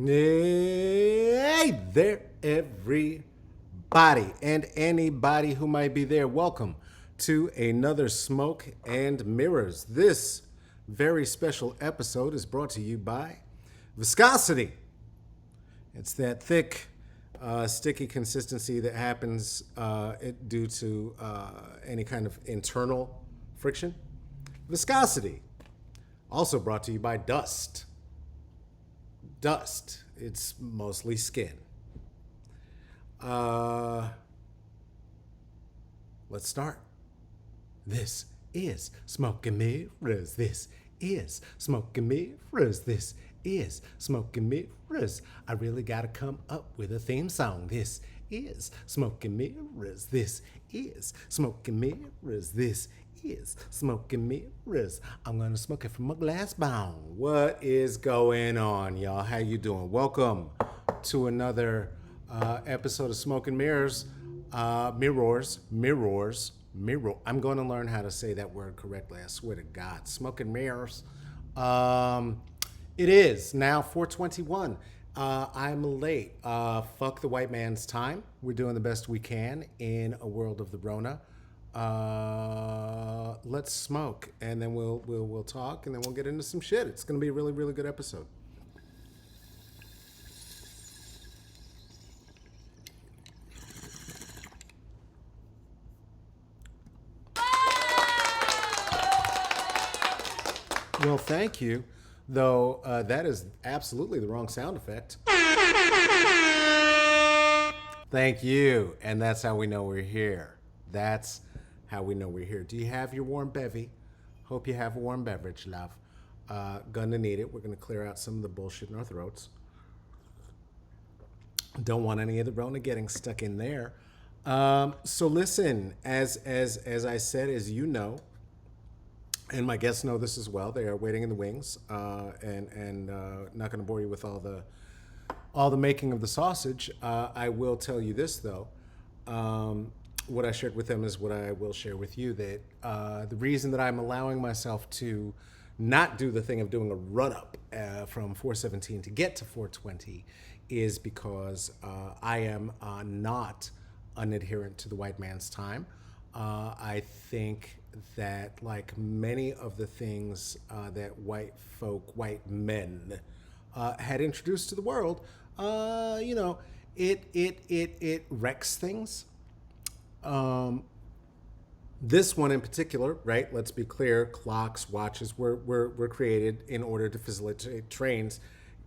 Hey there, everybody and anybody who might be there. Welcome to another Smoke and Mirrors. This very special episode is brought to you by Viscosity. It's that thick, sticky consistency that happens due to any kind of internal friction. Viscosity. Also brought to you by Dust. Dust. It's mostly skin. Let's start. This is Smoke and Mirrors. This is Smoke and Mirrors. This is Smoke and Mirrors. I really gotta come up with a theme song. This is Smoke and Mirrors. This is Smoke and Mirrors. This is Smoke and Mirrors. I'm gonna smoke it from a glass bowl. What is going on, y'all? How you doing? Welcome to another episode of Smoke and Mirrors. Mirrors. I'm going to learn how to say that word correctly. I swear to God. Smoke and Mirrors. It is now 4:21. I'm late. Fuck the white man's time. We're doing the best we can in a world of the Rona. Let's smoke, and then we'll talk, and then we'll get into some shit. It's gonna be a really, really good episode. Well, thank you, though that is absolutely the wrong sound effect. Thank you, and that's how we know we're here. That's how we know we're here. Do you have your warm bevy? Hope you have a warm beverage, love. Gonna need it. We're gonna clear out some of the bullshit in our throats. Don't want any of the Rona getting stuck in there. So listen, as I said, as you know, and my guests know this as well. They are waiting in the wings, and not gonna bore you with all the making of the sausage. I will tell you this though. What I shared with them is what I will share with you, that the reason that I'm allowing myself to not do the thing of doing a run-up from 417 to get to 420 is because I am not an adherent to the white man's time. I think that, like many of the things that white men had introduced to the world, it wrecks things. This one in particular, right? Let's be clear: clocks, watches were created in order to facilitate trains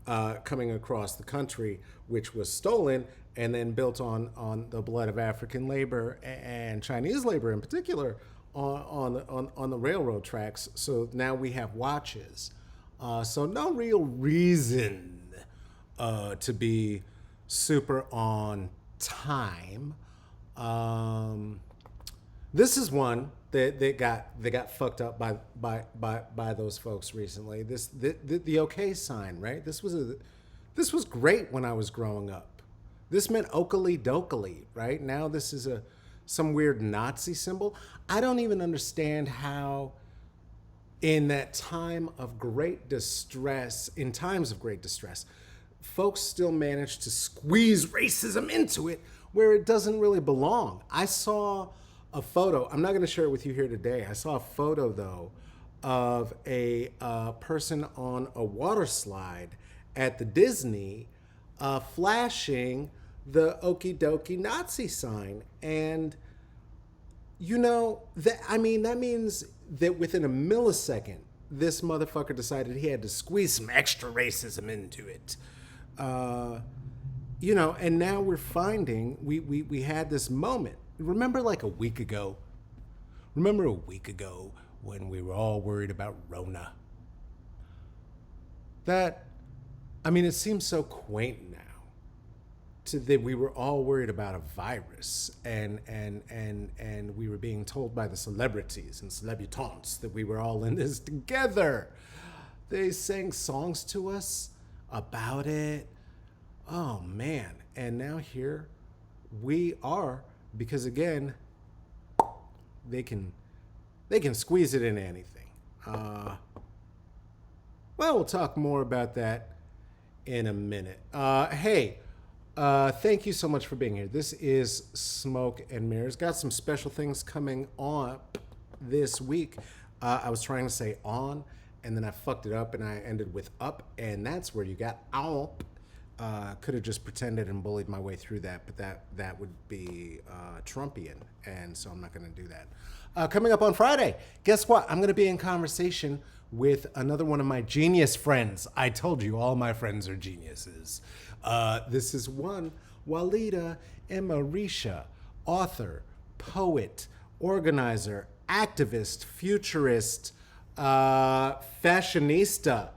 coming across the country, which was stolen and then built on the blood of African labor and Chinese labor in particular on the railroad tracks. So now we have watches. So no real reason to be super on time. This is one that got fucked up by those folks recently. The okay sign, right? This was great when I was growing up. This meant Oakley Dokley, right? Now this is some weird Nazi symbol. I don't even understand how in times of great distress, folks still manage to squeeze racism into it where it doesn't really belong. I saw a photo. I'm not going to share it with you here today. I saw a photo, though, of a person on a water slide at the Disney flashing the Okie dokie Nazi sign. And, that means that within a millisecond, this motherfucker decided he had to squeeze some extra racism into it. And now we're finding we had this moment. Remember a week ago when we were all worried about Rona? It seems so quaint now that we were all worried about a virus and we were being told by the celebrities and celebutantes that we were all in this together. They sang songs to us about it. Oh man. And now here we are, because again, they can squeeze it into anything. We'll talk more about that in a minute. Hey, thank you so much for being here. This is Smoke and Mirrors. Got some special things coming on this week. I was trying to say on, and then I fucked it up, and I ended with up, and that's where you got up. Could have just pretended and bullied my way through that, but that would be Trumpian, and so I'm not going to do that. Coming up on Friday, guess what? I'm going to be in conversation with another one of my genius friends. I told you all my friends are geniuses. This is one, Walida Emarisha, author, poet, organizer, activist, futurist, fashionista.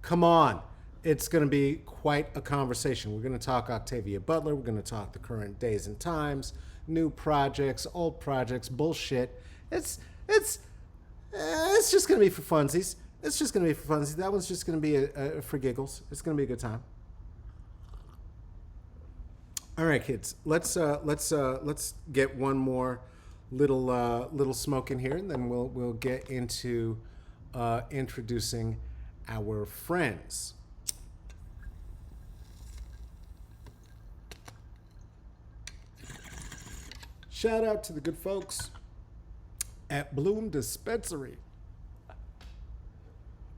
Come on. It's going to be quite a conversation. We're going to talk Octavia Butler. We're going to talk the current days and times, new projects, old projects, bullshit. It's just going to be for funsies. It's just going to be for funsies. That one's just going to be for giggles. It's going to be a good time. All right, kids. Let's get one more little smoke in here, and then we'll get into introducing our friends. Shout out to the good folks at Bloom Dispensary.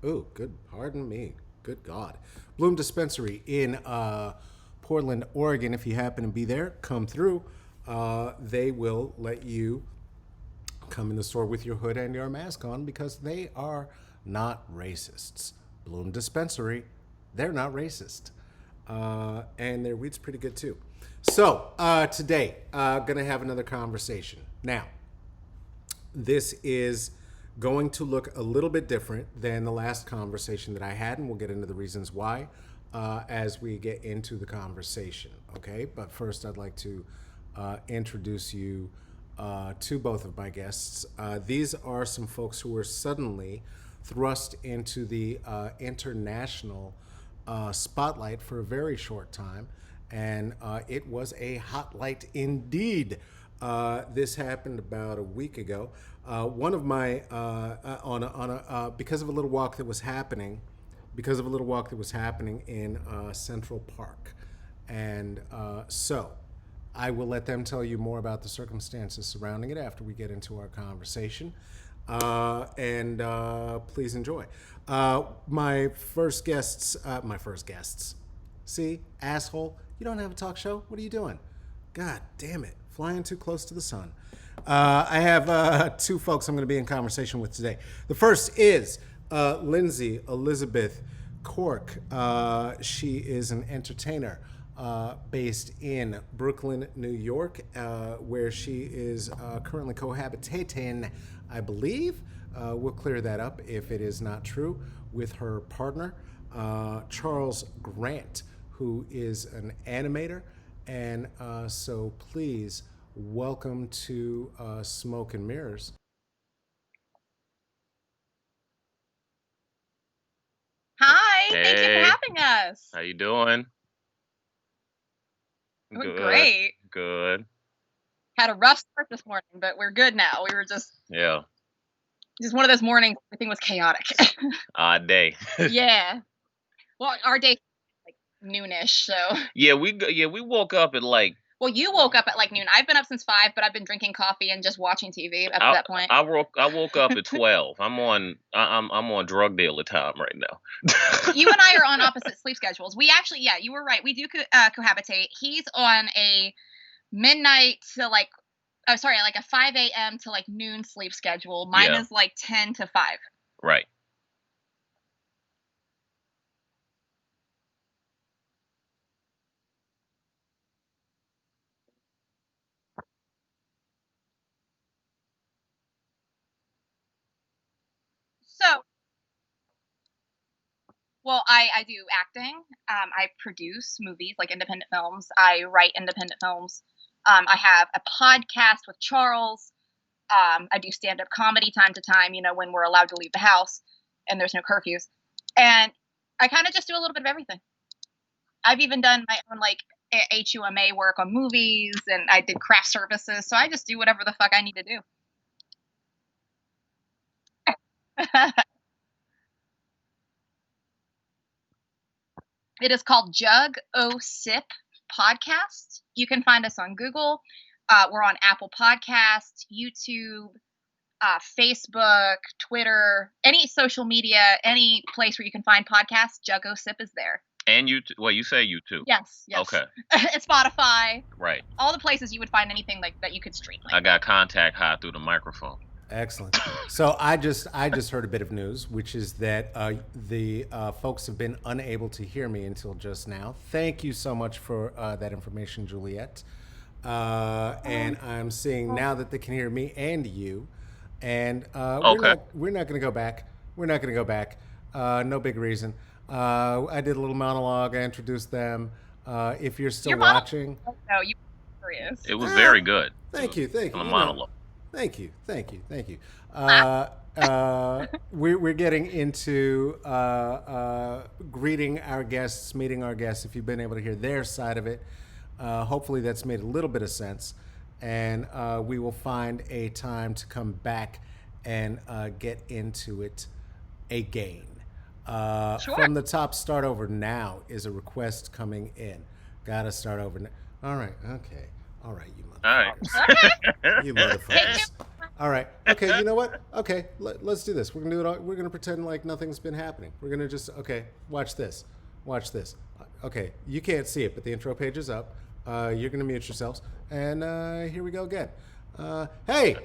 Oh, good. Pardon me. Good God. Bloom Dispensary in Portland, Oregon. If you happen to be there, come through. They will let you come in the store with your hood and your mask on because they are not racists. Bloom Dispensary, they're not racist. And their weed's pretty good too. So today, gonna have another conversation. Now, this is going to look a little bit different than the last conversation that I had, and we'll get into the reasons why as we get into the conversation, okay? But first, I'd like to introduce you to both of my guests. These are some folks who were suddenly thrust into the international spotlight for a very short time, and it was a hot light indeed. This happened about a week ago. One of my because of a little walk that was happening, in Central Park, and so I will let them tell you more about the circumstances surrounding it after we get into our conversation. And please enjoy. My first guests. See, asshole, you don't have a talk show. What are you doing? God damn it. Flying too close to the sun. I have two folks I'm going to be in conversation with today. The first is Lindsay Elisabeth Cork. She is an entertainer based in Brooklyn, New York, where she is currently cohabitating, I believe. We'll clear that up if it is not true, with her partner, Charles Grant, who is an animator. And so please welcome to Smoke and Mirrors. Hi, thank you for Hey, having us. how you doing? We're Good, great. good. Had a rough start this morning, but we're good now. We were Yeah, just one of those mornings. Everything was chaotic. odd day. Yeah. Well, our day like noonish. So. We woke up at like Well, you woke up at like noon. I've been up since 5, but I've been drinking coffee and just watching TV up to I that point. I woke up at 12. I'm on drug dealer time right now. You and I are on opposite sleep schedules. We actually, yeah, you were right. We do cohabitate. He's on a midnight to like, oh, sorry, like a 5 a.m. to like noon sleep schedule. Mine Yeah, is like 10 to 5. right. So, well, I do acting. I produce movies like independent films. I write independent films. I have a podcast with Charles. I do stand up comedy time to time, when we're allowed to leave the house and there's no curfews. And I kind of just do a little bit of everything. I've even done my own like HUMA work on movies, and I did craft services. So I just do whatever the fuck I need to do. It is called Jug O Sip Podcast. You can find us on Google. We're on Apple Podcasts, YouTube, Facebook, Twitter, any social media, any place where you can find podcasts. Jug O Sip is there. And you, well, you say YouTube. Yes. Okay. It's Spotify. Right. All the places you would find anything like that you could stream. I got contact high through the microphone. Excellent. So I just heard a bit of news, which is that the folks have been unable to hear me until just now. Thank you so much for that information, Juliet. And I'm seeing now that they can hear me and you. And we're not going to go back. We're not going to go back. No big reason. I did a little monologue. I introduced them. If you're still watching, no, you serious. It was very good. Thank you. A monologue. Thank you. We're getting into greeting our guests, meeting our guests. If you've been able to hear their side of it, hopefully that's made a little bit of sense, and we will find a time to come back and get into it again. Sure. From the top, start over now is a request coming in. Gotta start over now. All right. Okay. All right, you motherfuckers. All right. You motherfuckers. All right. Okay, you know what? Okay, let's do this. We're going to do it all. We're going to pretend like nothing's been happening. We're going to just, okay, watch this. Watch this. Okay, you can't see it, but the intro page is up. You're going to mute yourselves. And here we go again. Hey,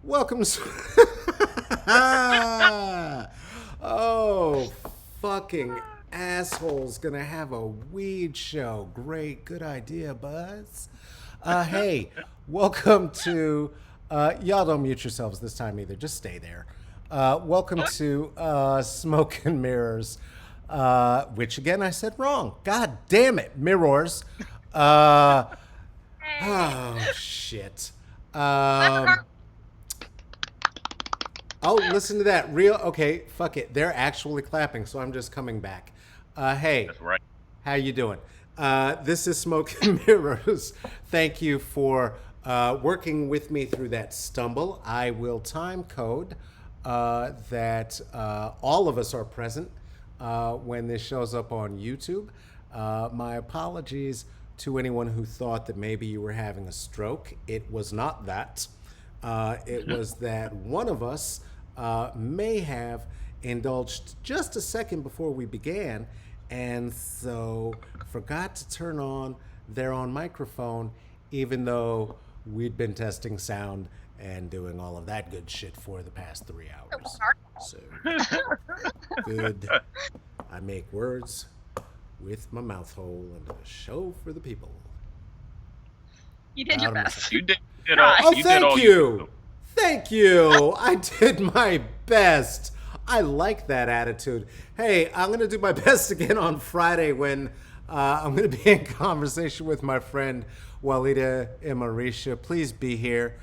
welcome to... Oh, fucking asshole's going to have a weed show. Great. Good idea, Buzz. Hey, welcome to, y'all don't mute yourselves this time either, just stay there. Welcome to Smoke and Mirrors, which again I said wrong. God damn it, mirrors. Oh, shit. Oh, listen to that. Okay, fuck it. They're actually clapping, so I'm just coming back. Hey, That's right. How you doing? This is Smoke and Mirrors. Thank you for working with me through that stumble. I will time code that all of us are present when this shows up on YouTube. My apologies to anyone who thought that maybe you were having a stroke. It was not that. It was that one of us may have indulged just a second before we began, and so forgot to turn on their own microphone, even though we'd been testing sound and doing all of that good shit for the past 3 hours. So good. I make words with my mouth hole and a show for the people. You did your best. You did. Thank you. Thank you. I did my best. I like that attitude. Hey, I'm going to do my best again on Friday when I'm going to be in conversation with my friend Walida Imarisha. Please be here.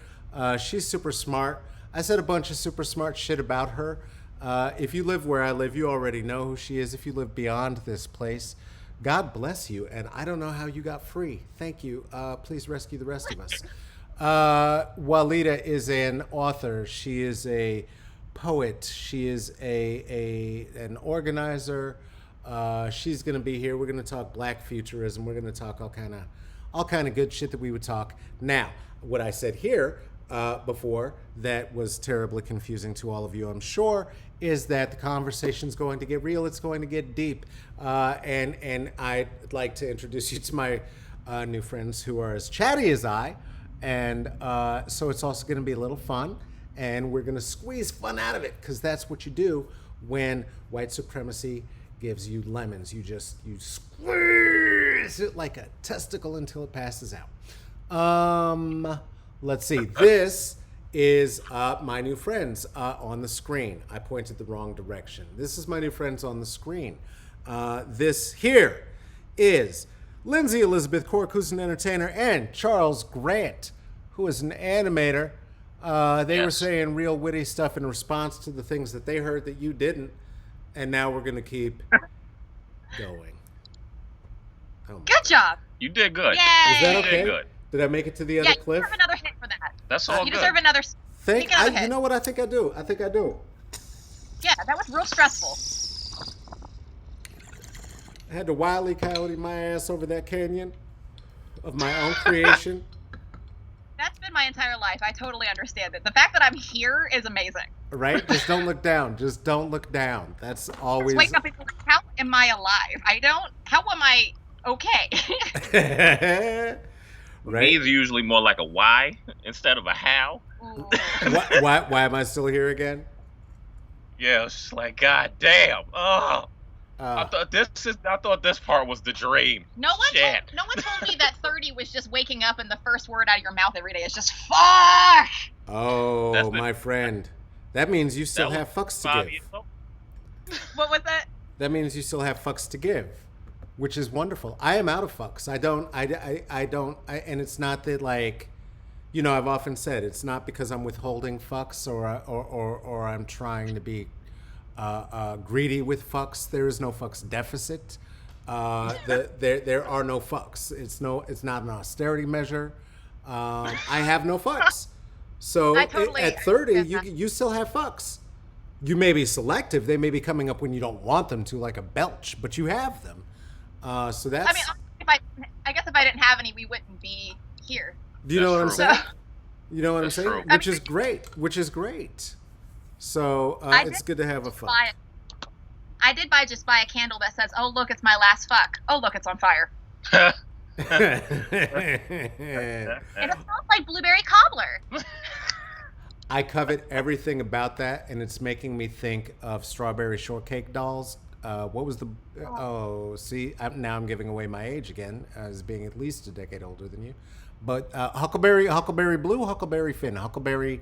She's super smart. I said a bunch of super smart shit about her. If you live where I live, you already know who she is. If you live beyond this place, God bless you. And I don't know how you got free. Thank you. Please rescue the rest of us. Walida is an author. She is a poet. She is an organizer. She's going to be here. We're going to talk Black futurism. We're going to talk all kind of good shit that we would talk. Now, what I said here before that was terribly confusing to all of you, I'm sure, is that the conversation's going to get real. It's going to get deep. And I'd like to introduce you to my new friends who are as chatty as I. And so it's also going to be a little fun. And we're going to squeeze fun out of it, because that's what you do when white supremacy gives you lemons. You squeeze it like a testicle until it passes out. Let's see. This is my new friends on the screen. I pointed the wrong direction. This is my new friends on the screen. This here is Lindsay Elisabeth Cork, who's an entertainer, and Charles Grant, who is an animator. They were saying real witty stuff in response to the things that they heard that you didn't, and now we're going to keep going. Good job. You did good. Yay. Is that okay? You did good. Did I make it to the other cliff? You deserve another hit for that. That's all You good. deserve another. You know what? I think I do. Yeah, that was real stressful. I had to Wile E. Coyote my ass over that canyon of my own creation. That's been my entire life. I totally understand it. The fact that I'm here is amazing. Right? Just don't look down. Just don't look down. That's always. Just wake up and be like, how am I alive? How am I okay? Right? He's usually more like a why instead of a how. Why am I still here again? Yeah, it's just like, God damn. Oh. I thought this part was the dream. No one told me that 30 was just waking up and the first word out of your mouth every day is just fuck. Oh, my friend. That means you still have fucks to give. What was that? That means you still have fucks to give, which is wonderful. I am out of fucks. I don't, and it's not that like, you know, I've often said it's not because I'm withholding fucks or I'm trying to be greedy with fucks. There is no fucks deficit. There are no fucks. It's not an austerity measure. I have no fucks. So at 30, you still have fucks. You may be selective. They may be coming up when you don't want them to, like a belch, but you have them. So that's. I mean, I guess if I didn't have any, we wouldn't be here. Do you know what I'm saying? So, You know what I'm saying? true. Which is great. Which is great. So it's good to have a fuck. I did just buy a candle that says, "Oh look, it's my last fuck. Oh look, it's on fire." And it smells like blueberry cobbler. I covet everything about that, and it's making me think of strawberry shortcake dolls. What was the? Oh, see, now I'm giving away my age again, as being at least a decade older than you. But Huckleberry Blue, Huckleberry Finn, Huckleberry,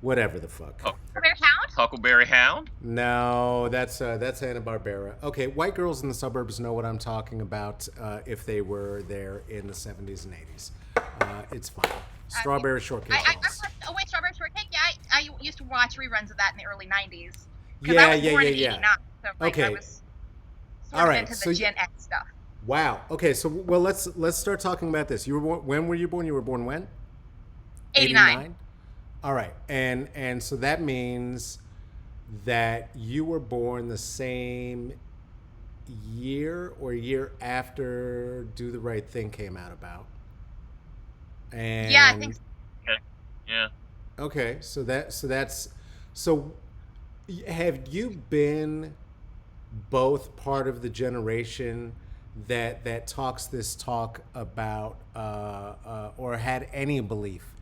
whatever the fuck. Huckleberry Hound. Huckleberry Hound? No, that's Hanna-Barbera. Okay, white girls in the suburbs know what I'm talking about. If they were there in the 70s and 80s, it's fine. Strawberry shortcake dolls. Oh wait, strawberry shortcake. Yeah, I used to watch reruns of that in the early 90s. Yeah. I was born in 89, so Okay. I was sort All of right, into so the Gen X stuff. Wow. Okay, so well, let's start talking about this. You were born, when were you born? You were born when? 89. All right, and so that means that you were born the same year or year after "Do the Right Thing" came out about. And Yeah, I think so. Yeah. okay, so have you been both part of the generation that talks this talk about or had any belief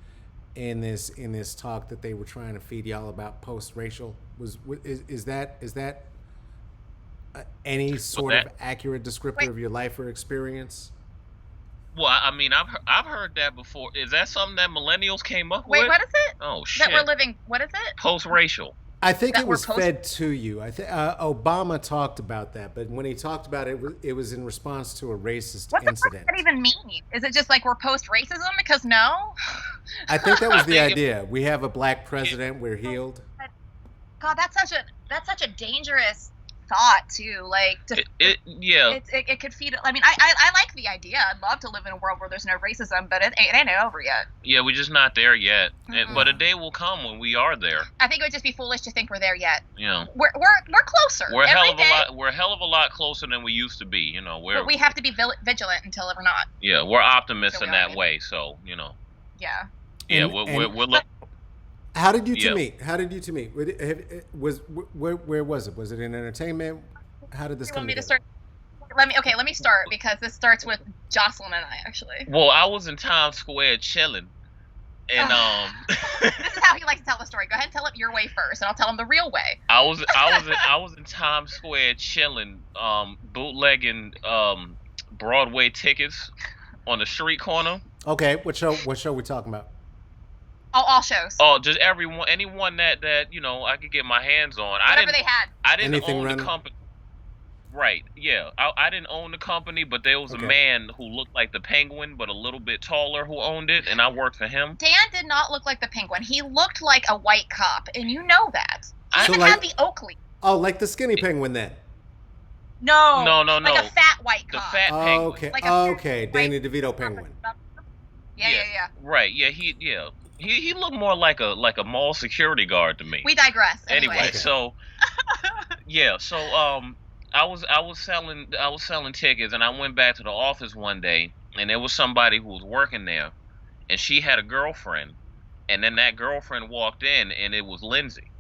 in this talk that they were trying to feed y'all about post-racial? Is that any sort of accurate descriptor of your life or experience? Well, I mean, I've heard that before. Is that something that millennials came up with? Wait, what is it? Oh shit! That we're living. What is it? Post-racial. I think That it we're was fed to you. I think Obama talked about that, but when he talked about it, it was in response to a racist What the incident. fuck does that even mean? Is it just like we're post-racism? Because no. I think that was the idea. We have a black president. We're healed. God, that's such a dangerous thought too. Like, it could feed. I mean, I like the idea. I'd love to live in a world where there's no racism, but it ain't over yet. Yeah, we're just not there yet. But a day will come when we are there. I think it would just be foolish to think we're there yet. You know, We're closer. we're a every day, hell of a lot closer than we used to be. You know, but we have to be vigilant until we're not. Yeah, we're optimists in that right? way. So you know. Yeah. Yeah, And- we're looking. How did you two meet? Where was it? Was it in entertainment? How did this come together? Let me start because this starts with Jocelyn and I actually. Well, I was in Times Square chilling, and This is how he likes to tell the story. Go ahead and tell it your way first, and I'll tell him the real way. I was in Times Square chilling, bootlegging Broadway tickets on the street corner. Okay, what show we talking about? All shows. Oh, just anyone that you know I could get my hands on. Whatever they had. I didn't Anything own running? the company. Right, yeah. I didn't own the company, but there was a Okay. man who looked like the Penguin, but a little bit taller, who owned it, and I worked for him. Dan did not look like the Penguin. He looked like a white cop, and you know that. He So even like- had the Oakley. Oh, like the skinny penguin then. No. No. Like a fat white The cop. fat Oh, Penguin. okay, Like a okay, Danny DeVito penguin. Yeah. Right, yeah, he looked more like a mall security guard to me. We digress. Anyway, Okay. so yeah, so I was selling tickets, and I went back to the office one day, and there was somebody who was working there, and she had a girlfriend, and then that girlfriend walked in, and it was Lindsay.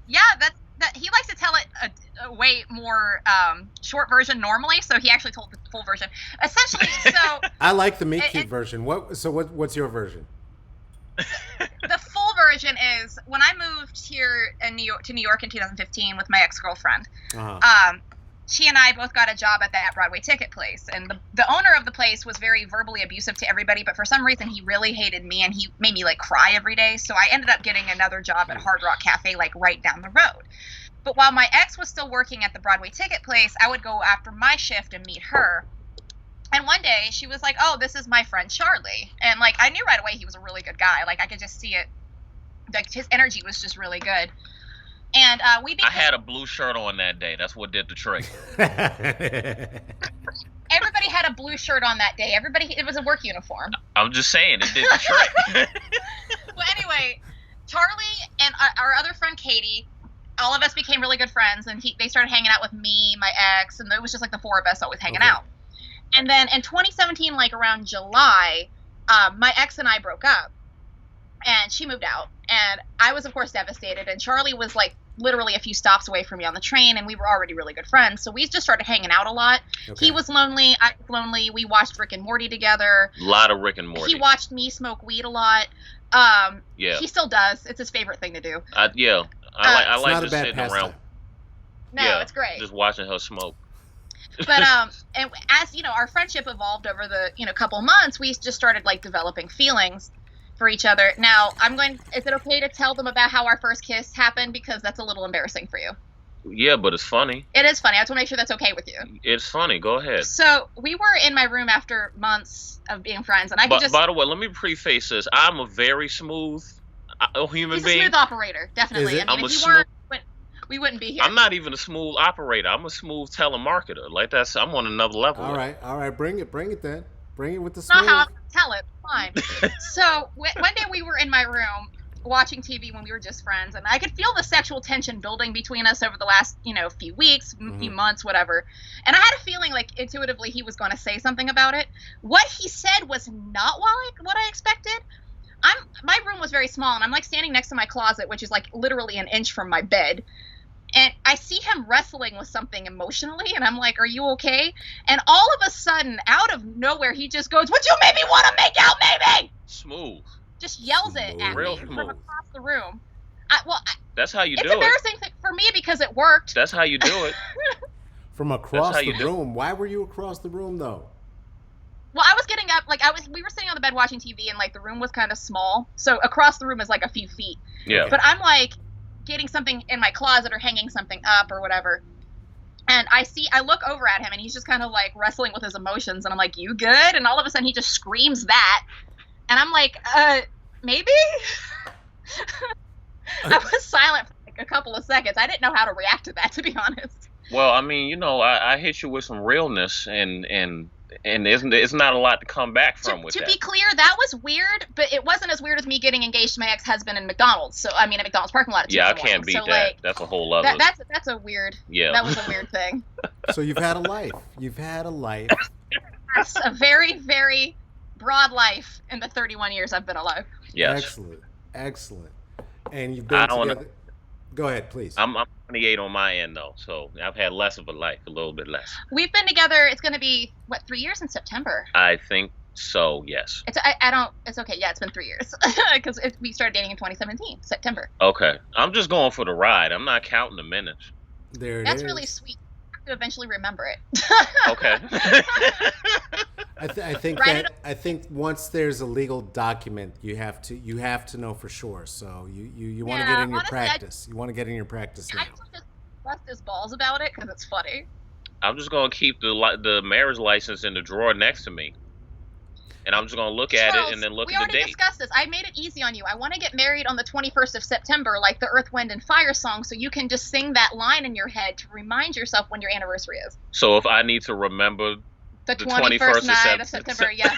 Yeah, that he likes to tell it a way more short version normally, so he actually told the full version. Essentially, so I like the meet cute version. What's your version? the full version is when I moved here in New York in 2015 with my ex-girlfriend. She and I both got a job at that Broadway ticket place, and the owner of the place was very verbally abusive to everybody, but for some reason he really hated me, and he made me like cry every day. So I ended up getting another job at Hard Rock Cafe, like right down the road. But while my ex was still working at the Broadway ticket place, I would go after my shift and meet her. And one day she was like, "Oh, this is my friend Charlie," and like I knew right away he was a really good guy. Like I could just see it. Like his energy was just really good. And we became... I had a blue shirt on that day. That's what did the trick. Everybody had a blue shirt on that day. It was a work uniform. I'm just saying, it did the trick. Well, anyway, Charlie and our other friend Katie, all of us became really good friends, and they started hanging out with me, my ex, and it was just like the four of us always hanging out. And then in 2017, like around July, my ex and I broke up, and she moved out, and I was of course devastated, and Charlie was like literally a few stops away from me on the train, and we were already really good friends, so we just started hanging out a lot. He was lonely, I was lonely. We watched Rick and Morty together. A lot of Rick and Morty. He watched me smoke weed a lot. Yeah, he still does. It's his favorite thing to do. I like just sitting around. No, it's great. Just watching her smoke. But and as you know, our friendship evolved over the couple months. We just started like developing feelings for each other. Now, is it okay to tell them about how our first kiss happened? Because that's a little embarrassing for you. Yeah, but it's funny. It is funny. I just want to make sure that's okay with you. It's funny. Go ahead. So, we were in my room after months of being friends, and By the way, let me preface this. I'm a very smooth human being. He's a smooth operator, definitely. I mean, if you weren't, we wouldn't be here. I'm not even a smooth operator. I'm a smooth telemarketer. Like I'm on another level. All right. Bring it then. Bring it with the smooth. smooth. Not how I'm gonna tell it. Fine. So one day we were in my room watching TV when we were just friends, and I could feel the sexual tension building between us over the last few weeks, few months, whatever. And I had a feeling like intuitively he was going to say something about it. What he said was not what I expected. My room was very small, and I'm like standing next to my closet, which is like literally an inch from my bed. And I see him wrestling with something emotionally, and I'm like, "Are you okay?" And all of a sudden, out of nowhere, he just goes, "Would you maybe want to make out, maybe?" Smooth. Just yells it at Real me smooth. from across the room. That's how you do it. It's embarrassing for me because it worked. That's how you do it. From across the room. Why were you across the room though? Well, I was getting up, we were sitting on the bed watching TV, and like the room was kind of small, so across the room is like a few feet. Yeah. But I'm like getting something in my closet or hanging something up or whatever, and I look over at him, and he's just kind of like wrestling with his emotions, and I'm like, "You good?" And all of a sudden he just screams that, and I'm like, maybe. I was silent for like a couple of seconds. I didn't know how to react to that, to be honest. Well, I mean, I hit you with some realness, and it's not a lot to come back from with that. To be clear, that was weird, but it wasn't as weird as me getting engaged to my ex-husband in McDonald's. So I mean, at McDonald's parking lot. Yeah, I can't beat that. Like, that's a whole other. That's a weird. Yeah. That was a weird thing. So you've had a life. That's a very, very broad life in the 31 years I've been alive. Yes. Excellent. And you've been together. Go ahead, please. I'm 28 on my end though, so I've had less of a life, a little bit less. We've been together. It's going to be 3 years in September. I think so. Yes. It's okay. Yeah, it's been 3 years because we started dating in 2017, September. Okay, I'm just going for the ride. I'm not counting the minutes. That's really sweet. I have to eventually remember it. Okay. I think once there's a legal document, you have to know for sure. So you want to get in your practice. You want to get in your practice now. I just bust his balls about it because it's funny. I'm just gonna keep the marriage license in the drawer next to me, and I'm just gonna look at it and then look at the date. We already discussed this. I made it easy on you. I want to get married on the 21st of September, like the Earth, Wind, and Fire song, so you can just sing that line in your head to remind yourself when your anniversary is. So if I need to remember the 21st night of September, yeah.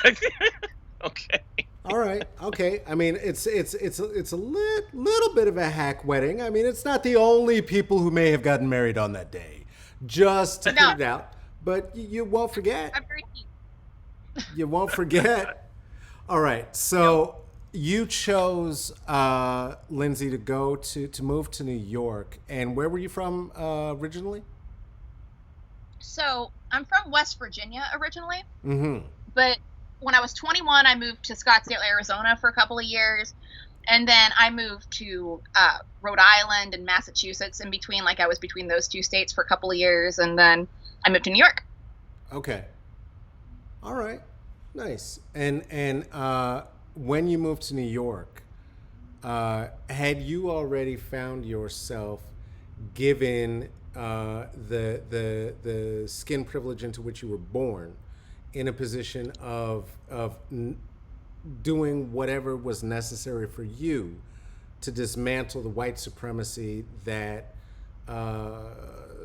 Okay. All right. Okay. I mean, it's a little bit of a hack wedding. I mean, it's not the only people who may have gotten married on that day. just to No, put it out. But you won't forget. I'm very keen. You won't forget. All right. Nope. So you chose Lindsay to go to move to New York, and where were you from originally? So I'm from West Virginia originally, Mm-hmm. but when I was 21, I moved to Scottsdale, Arizona for a couple of years. And then I moved to Rhode Island and Massachusetts in between. Like I was between those two states for a couple of years. And then I moved to New York. Okay. All right. Nice. And when you moved to New York, had you already found yourself, given the skin privilege into which you were born, in a position of doing whatever was necessary for you to dismantle the white supremacy that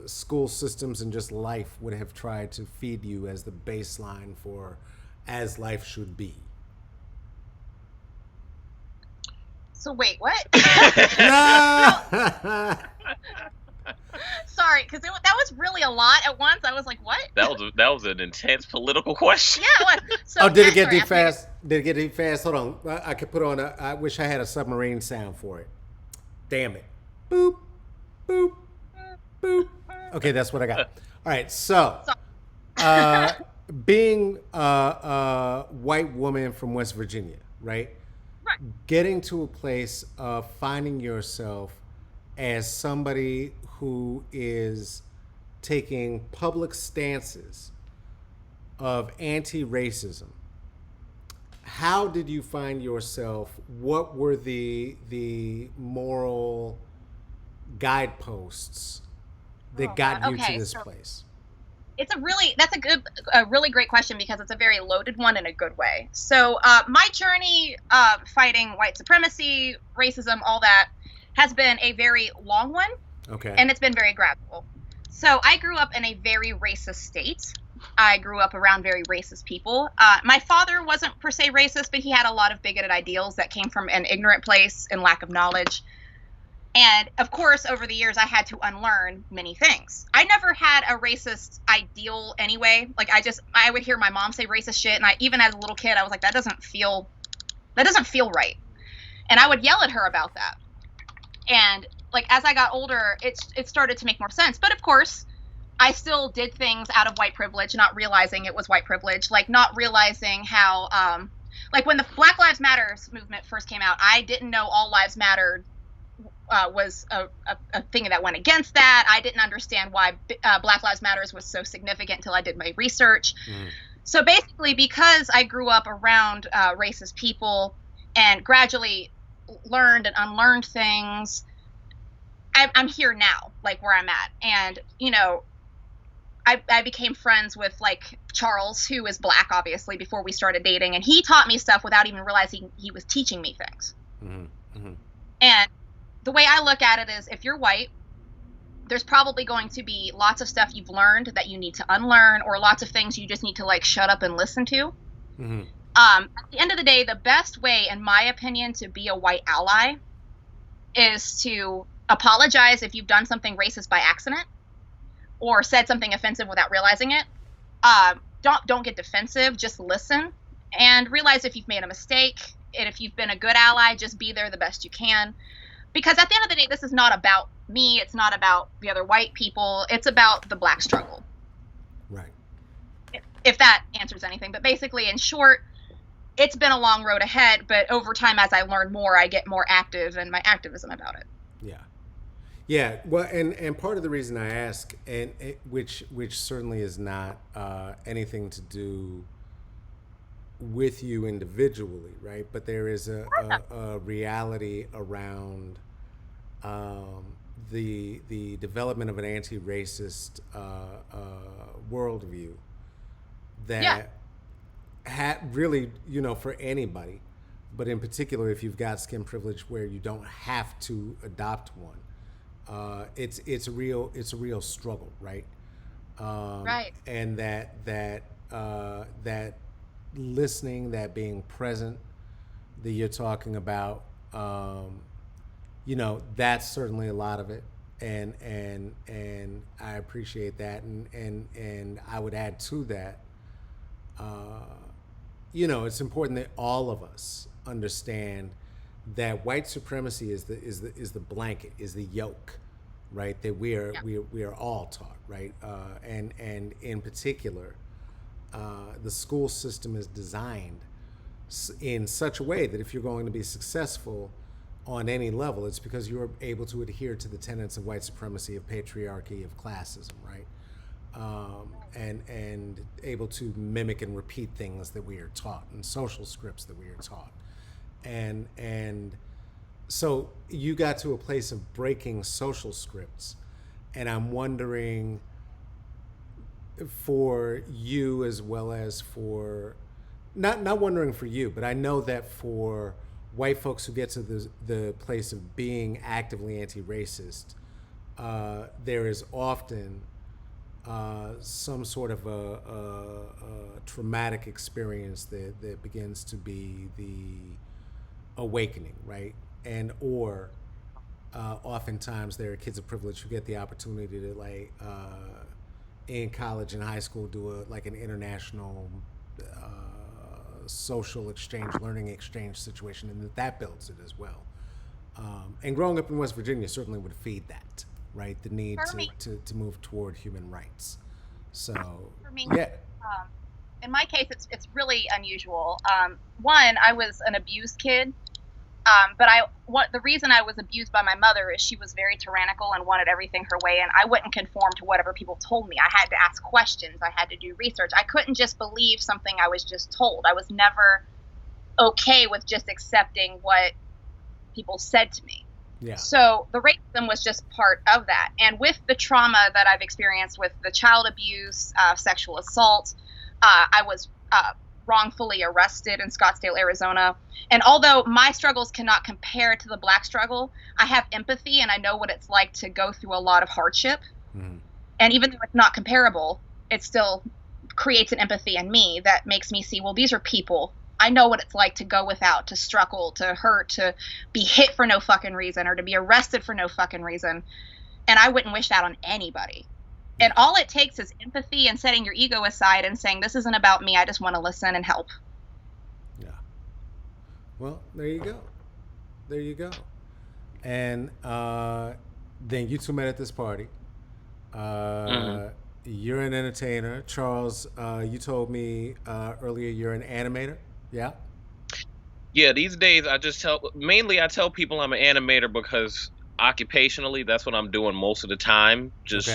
school systems and just life would have tried to feed you as the baseline for as life should be? So wait, what? No! Sorry, because that was really a lot at once. I was like, what? That was an intense political question. Yeah, it was. So Oh, did it get sorry, deep fast? Did it get deep fast? Hold on. I could put on I wish I had a submarine sound for it. Damn it. Boop, boop, boop. Okay, that's what I got. All right, so uh, being a white woman from West Virginia, right? Right. Getting to a place of finding yourself as somebody who is taking public stances of anti-racism. How did you find yourself? What were the moral guideposts that Oh, got God. you to Okay, this so place? that's a really great question because it's a very loaded one in a good way. So my journey fighting white supremacy, racism, all that has been a very long one, Okay. and it's been very gradual. So I grew up in a very racist state. I grew up around very racist people. My father wasn't per se racist, but he had a lot of bigoted ideals that came from an ignorant place and lack of knowledge. And of course, over the years, I had to unlearn many things. I never had a racist ideal anyway. Like I would hear my mom say racist shit, and even as a little kid, I was like, that doesn't feel right. And I would yell at her about that. And like as I got older, it started to make more sense. But of course, I still did things out of white privilege, not realizing it was white privilege, like not realizing how, like when the Black Lives Matters movement first came out, I didn't know all lives mattered was a thing that went against that. I didn't understand why Black Lives Matters was so significant until I did my research. Mm. So basically, because I grew up around racist people and gradually learned and unlearned things, I'm here now, like where I'm at. And, I became friends with like Charles, who is Black, obviously, before we started dating. And he taught me stuff without even realizing he was teaching me things. Mm-hmm. Mm-hmm. And the way I look at it is if you're white, there's probably going to be lots of stuff you've learned that you need to unlearn, or lots of things you just need to like shut up and listen to. Mm-hmm. At the end of the day, the best way, in my opinion, to be a white ally is to apologize if you've done something racist by accident or said something offensive without realizing it. Don't get defensive. Just listen and realize if you've made a mistake. And if you've been a good ally, just be there the best you can. Because at the end of the day, this is not about me. It's not about the other white people. It's about the Black struggle. Right. If that answers anything. But basically, in short, it's been a long road ahead. But over time, as I learn more, I get more active in my activism about it. Yeah. Yeah. Well, and part of the reason I ask, which certainly is not anything to do with you individually, right? But there is a reality around the development of an anti-racist worldview that really, for anybody, but in particular, if you've got skin privilege where you don't have to adopt one, it's a real struggle, right? Right. And that listening, that being present, that you're talking about, that's certainly a lot of it. and I appreciate that, and I would add to that, it's important that all of us understand that white supremacy is the blanket, is the yoke, right? That we are all taught, right? And in particular, the school system is designed in such a way that if you're going to be successful on any level, it's because you're able to adhere to the tenets of white supremacy, of patriarchy, of classism, right? And able to mimic and repeat things that we are taught, and social scripts that we are taught, and so you got to a place of breaking social scripts, and I'm wondering, for you as well as for, not wondering for you, but I know that for white folks who get to the place of being actively anti-racist, there is often some sort of a traumatic experience that begins to be the awakening, right? And or oftentimes there are kids of privilege who get the opportunity to, like, in college and high school, do an international social exchange, learning exchange situation, and that builds it as well. And growing up in West Virginia certainly would feed that, right? The need to move toward human rights. So, for me, yeah. In my case, it's really unusual. One, I was an abused kid, but the reason I was abused by my mother is she was very tyrannical and wanted everything her way, and I wouldn't conform to whatever people told me. I had to ask questions. I had to do research. I couldn't just believe something I was just told. I was never okay with just accepting what people said to me. Yeah. So the racism was just part of that. And with the trauma that I've experienced with the child abuse, sexual assault, I was wrongfully arrested in Scottsdale, Arizona. And although my struggles cannot compare to the Black struggle, I have empathy and I know what it's like to go through a lot of hardship. Mm. And even though it's not comparable, it still creates an empathy in me that makes me see, well, these are people. I know what it's like to go without, to struggle, to hurt, to be hit for no fucking reason, or to be arrested for no fucking reason. And I wouldn't wish that on anybody. And all it takes is empathy and setting your ego aside and saying, this isn't about me. I just want to listen and help. Yeah. Well, there you go. There you go. And then you two met at this party. You're an entertainer. Charles, you told me earlier you're an animator. Yeah. Yeah, these days I tell people I'm an animator because occupationally that's what I'm doing most of the time. Just,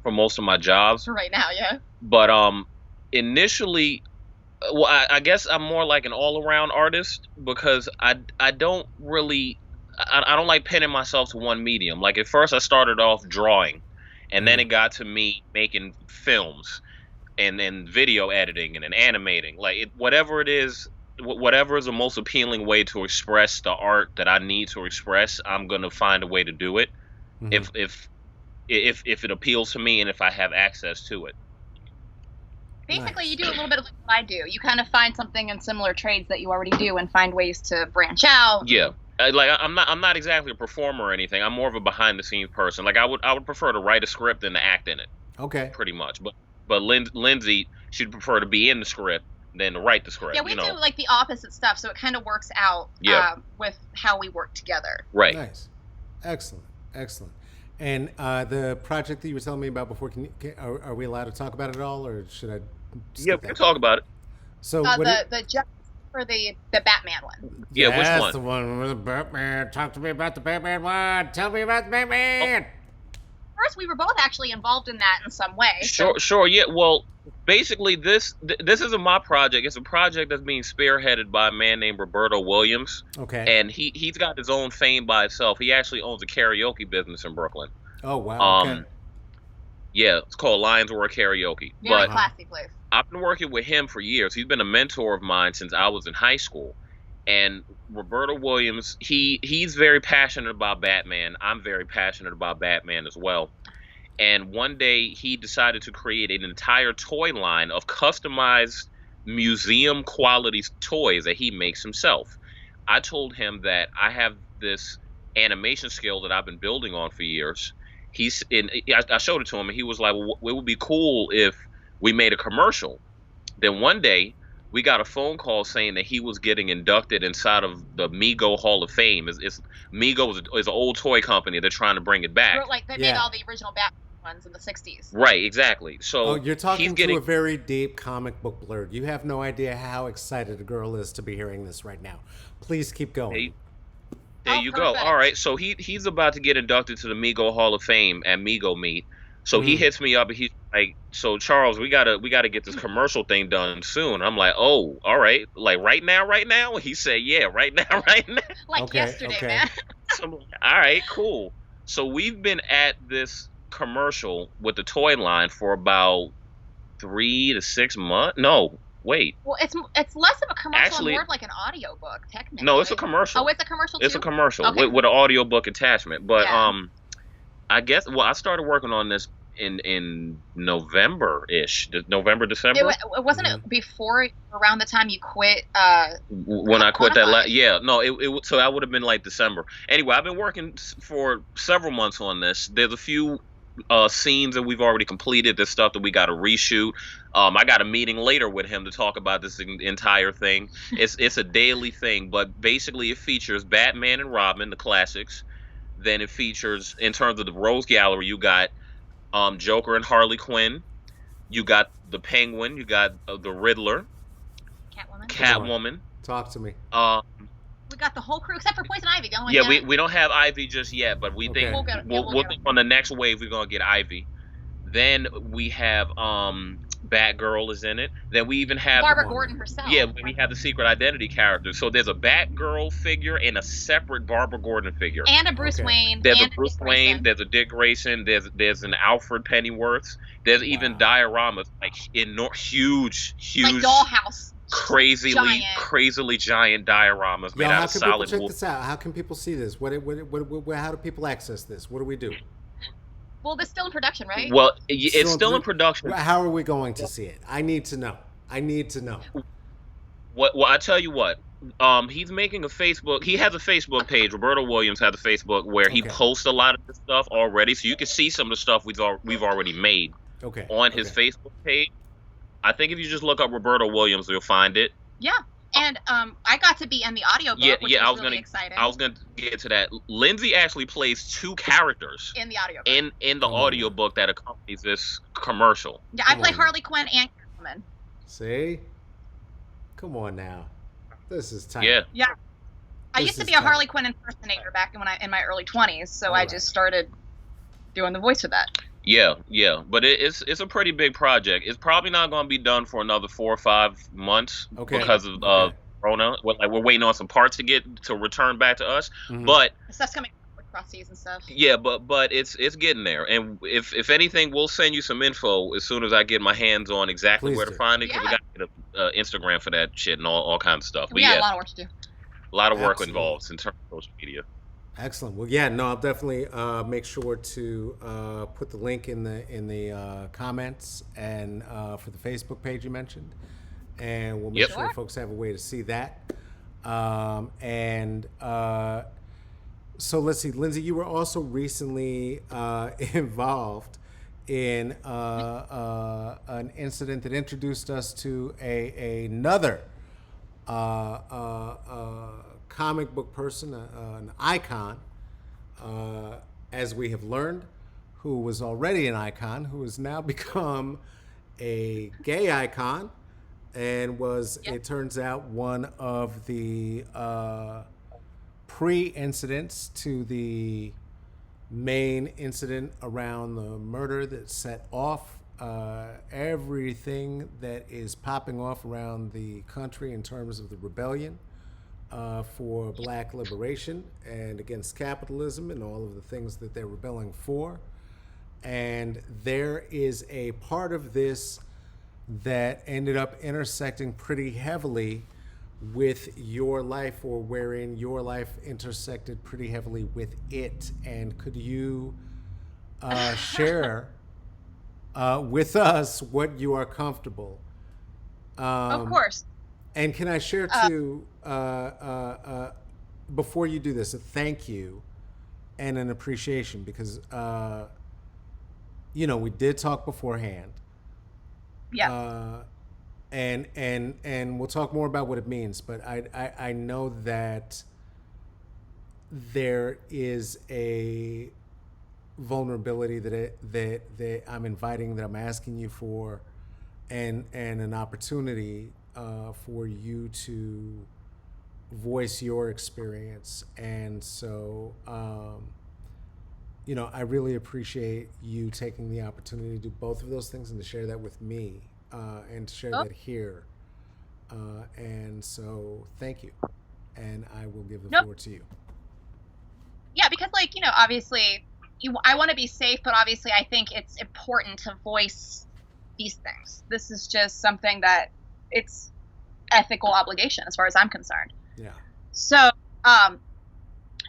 for most of my jobs. Right now, yeah. But initially, well, I guess I'm more like an all-around artist because I don't really, I don't like pinning myself to one medium. Like at first I started off drawing, and then it got to me making films and then video editing and then animating. Like whatever it is, whatever is the most appealing way to express the art that I need to express, I'm gonna find a way to do it. Mm-hmm. If it appeals to me and if I have access to it. Basically, you do a little bit of what I do. You kind of find something in similar trades that you already do and find ways to branch out. Yeah. I'm not exactly a performer or anything. I'm more of a behind the scenes person. Like I would prefer to write a script than to act in it. Okay. Pretty much. But Lindsay, she'd prefer to be in the script than to write the script. Yeah, we do like the opposite stuff, so it kind of works out with how we work together. Right. Nice. Excellent. And the project that you were telling me about before, are we allowed to talk about it at all, or should I? Yeah, we can talk about it. So the for the Batman one. Yeah, which one? That's the one with the Batman. Talk to me about the Batman one. Tell me about the Batman. First, we were both actually involved in that in some way. Sure. Yeah. Well, basically, this isn't my project. It's a project that's being spearheaded by a man named Roberto Williams. Okay. And he's got his own fame by itself. He actually owns a karaoke business in Brooklyn. Oh wow. Okay. Yeah, it's called Lions Roar Karaoke. Very classy place. I've been working with him for years. He's been a mentor of mine since I was in high school. And Roberto Williams, he's very passionate about Batman. I'm very passionate about Batman as well. And one day he decided to create an entire toy line of customized museum quality toys that he makes himself. I told him that I have this animation skill that I've been building on for years. I showed it to him, and he was like, well, it would be cool if we made a commercial. Then one day, we got a phone call saying that he was getting inducted inside of the Mego Hall of Fame. Mego is an old toy company. They're trying to bring it back. Like they made all the original Batman ones in the 60s. Right, exactly. So you're talking to a very deep comic book blurred. You have no idea how excited a girl is to be hearing this right now. Please keep going. There you go. All right. So he's about to get inducted to the Mego Hall of Fame at Mego Meet. So he hits me up and he's like, "So Charles, we gotta get this commercial thing done soon." I'm like, "Oh, all right. Like right now." And he said, "Yeah, right now, right now." Like yesterday, man. So I'm like, all right, cool. So we've been at this commercial with the toy line for about 3 to 6 months. No. Wait. Well, it's less of a commercial and more of like an audio book, technically. No, it's a commercial. Oh, it's a commercial too? It's a commercial okay. with an audio book attachment. But I guess I started working on this in November-ish, November, December. Wasn't it before around the time you quit? When I quit that, so that would have been like December. Anyway, I've been working for several months on this. There's a few scenes that we've already completed. There's stuff that we got to reshoot. I got a meeting later with him to talk about this entire thing. It's a daily thing, but basically it features Batman and Robin, the classics. Then it features, in terms of the Rose Gallery, you got Joker and Harley Quinn. You got the Penguin. You got the Riddler. Catwoman. Talk to me. We got the whole crew except for Poison Ivy. We don't have Ivy just yet, but we think we'll think on the next wave we're gonna get Ivy. Then we have Batgirl is in it. Then we even have Barbara Gordon herself. Yeah, we have the secret identity character. So there's a Batgirl figure and a separate Barbara Gordon figure. And a Bruce Wayne. There's a Bruce Wayne. There's a Dick Grayson. There's an Alfred Pennyworth. There's even dioramas, like huge, like dollhouse. Crazily giant dioramas made out of solid wood. Check this out. How can people see this? How do people access this? What do we do? Well, this is still in production, right? Well, it's still in production. How are we going to see it? I need to know. Well, I tell you what. He's making a Facebook. He has a Facebook page. Roberto Williams has a Facebook where he posts a lot of this stuff already, so you can see some of the stuff we've already made on his Facebook page. I think if you just look up Roberto Williams, you'll find it. Yeah. And I got to be in the audiobook, which was really exciting. I was gonna get to that. Lindsay actually plays 2 characters in the audiobook. In the audiobook that accompanies this commercial. Yeah, I play Harley Quinn and Catwoman. See? Come on now. This is tight. Yeah. I used to be a Harley Quinn impersonator back in my early 20s, so I just started doing the voice for that. Yeah, but it's a pretty big project. It's probably not going to be done for another 4 or 5 months because of Corona. We're waiting on some parts to return back to us, but stuff's coming with cross-seas and stuff. Yeah, but it's getting there. And if anything, we'll send you some info as soon as I get my hands on exactly where to find it. Because we got to get an Instagram for that shit and all kinds of stuff. We got a lot of work to do. A lot of work involved in terms of social media. Excellent. Well, I'll definitely make sure to put the link in the comments and for the Facebook page you mentioned, and we'll make sure folks have a way to see that. So let's see, Lindsay, you were also recently involved in an incident that introduced us to another comic book person, an icon, as we have learned, who was already an icon, who has now become a gay icon, and was, it turns out, one of the pre-incidents to the main incident around the murder that set off everything that is popping off around the country in terms of the rebellion for black liberation and against capitalism and all of the things that they're rebelling for. And there is a part of this that ended up intersecting pretty heavily with your life, or wherein your life intersected pretty heavily with it. And could you share with us what you are comfortable? Of course. And can I share too, before you do this, a thank you and an appreciation because you know, we did talk beforehand. Yeah. And we'll talk more about what it means, but I know that there is a vulnerability that I'm inviting, that I'm asking you for, and an opportunity for you to voice your experience. And so you know, I really appreciate you taking the opportunity to do both of those things and to share that with me, and to share Oh, that here. And so thank you. And I will give the no. floor to you. Yeah, because like, you know, obviously I want to be safe, but obviously I think it's important to voice these things. This is just something that it's ethical obligation as far as I'm concerned. Yeah. So,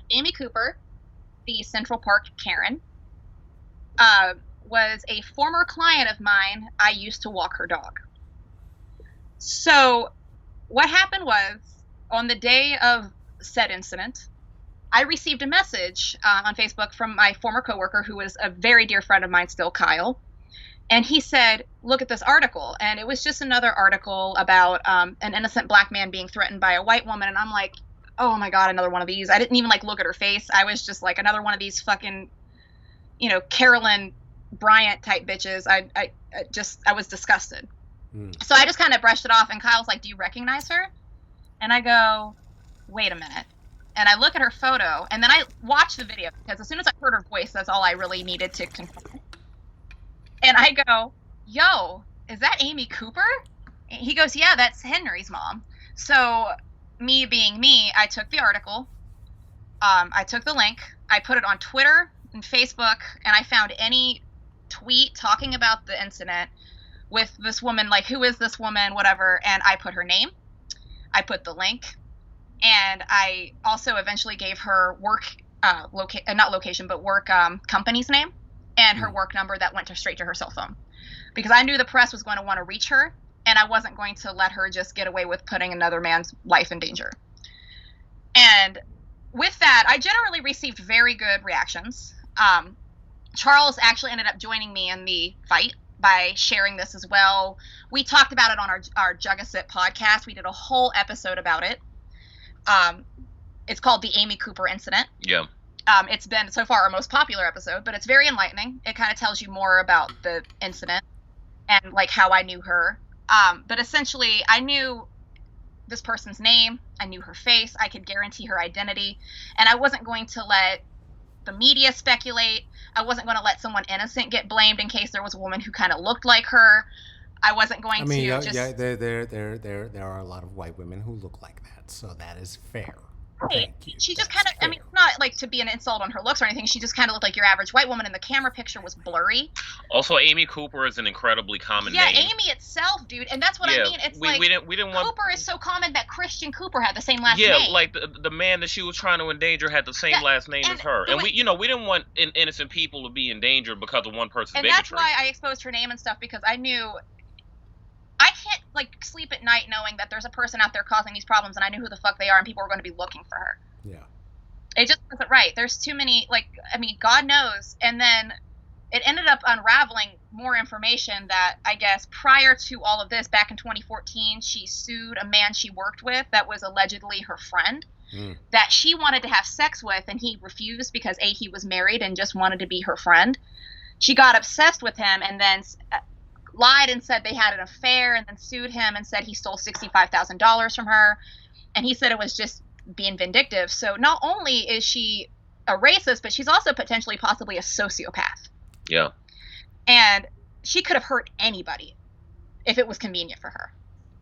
Amy Cooper, the Central Park Karen, was a former client of mine. I used to walk her dog. So, what happened was, on the day of said incident, I received a message on Facebook from my former coworker, who was a very dear friend of mine still, Kyle. And he said, look at this article. And it was just another article about an innocent black man being threatened by a white woman. And I'm like, oh my God, another one of these. I didn't even like look at her face. I was just like, another one of these fucking, you know, Carolyn Bryant type bitches. I was disgusted. So I just kind of brushed it off. And Kyle's like, do you recognize her? And I go, wait a minute. And I look at her photo, and then I watch the video, because as soon as I heard her voice, that's all I really needed to confirm. And I go, yo, is that Amy Cooper? And he goes, yeah, that's Henry's mom. So me being me, I took the article, I took the link, I put it on Twitter and Facebook, and I found any tweet talking about the incident with this woman, like, who is this woman, whatever, and I put her name, I put the link, and I also eventually gave her work, not location, but work company's name and her work number that went straight to her cell phone. Because I knew the press was going to want to reach her, and I wasn't going to let her just get away with putting another man's life in danger. And with that, I generally received very good reactions. Charles actually ended up joining me in the fight by sharing this as well. We talked about it on our Juggasit podcast. We did a whole episode about it. It's called The Amy Cooper Incident. Yeah. It's been so far our most popular episode, but it's very enlightening. It kind of tells you more about the incident and like how I knew her. But essentially, I knew this person's name. I knew her face. I could guarantee her identity. And I wasn't going to let the media speculate. I wasn't going to let someone innocent get blamed in case there was a woman who kind of looked like her. I wasn't going to yeah, just... yeah, there are a lot of white women who look like that, so that is fair. Right. Thank you. She just That's kind of, I mean, fair. not like to be an insult on her looks or anything. She just kind of looked like your average white woman, and the camera picture was blurry. Also, Amy Cooper is an incredibly common Yeah, name. Amy itself, dude, and that's what I mean. It's we didn't want. Cooper is so common that Christian Cooper had the same last Yeah, name. like the man that she was trying to endanger had the same last name as her, and we didn't want innocent people to be endangered because of one person's bigotry. And that's why I exposed her name and stuff, because I knew I can't like sleep at night knowing that there's a person out there causing these problems, and I knew who the fuck they are, and people were going to be looking for her. Yeah. It just wasn't right. There's too many, like, I mean, God knows. And then it ended up unraveling more information that, I guess, prior to all of this, back in 2014, she sued a man she worked with that was allegedly her friend, that she wanted to have sex with, and he refused because, A, he was married and just wanted to be her friend. She got obsessed with him and then lied and said they had an affair, and then sued him and said he stole $65,000 from her. And he said it was just being vindictive. So not only is she a racist, but she's also potentially possibly a sociopath. Yeah. And she could have hurt anybody if it was convenient for her.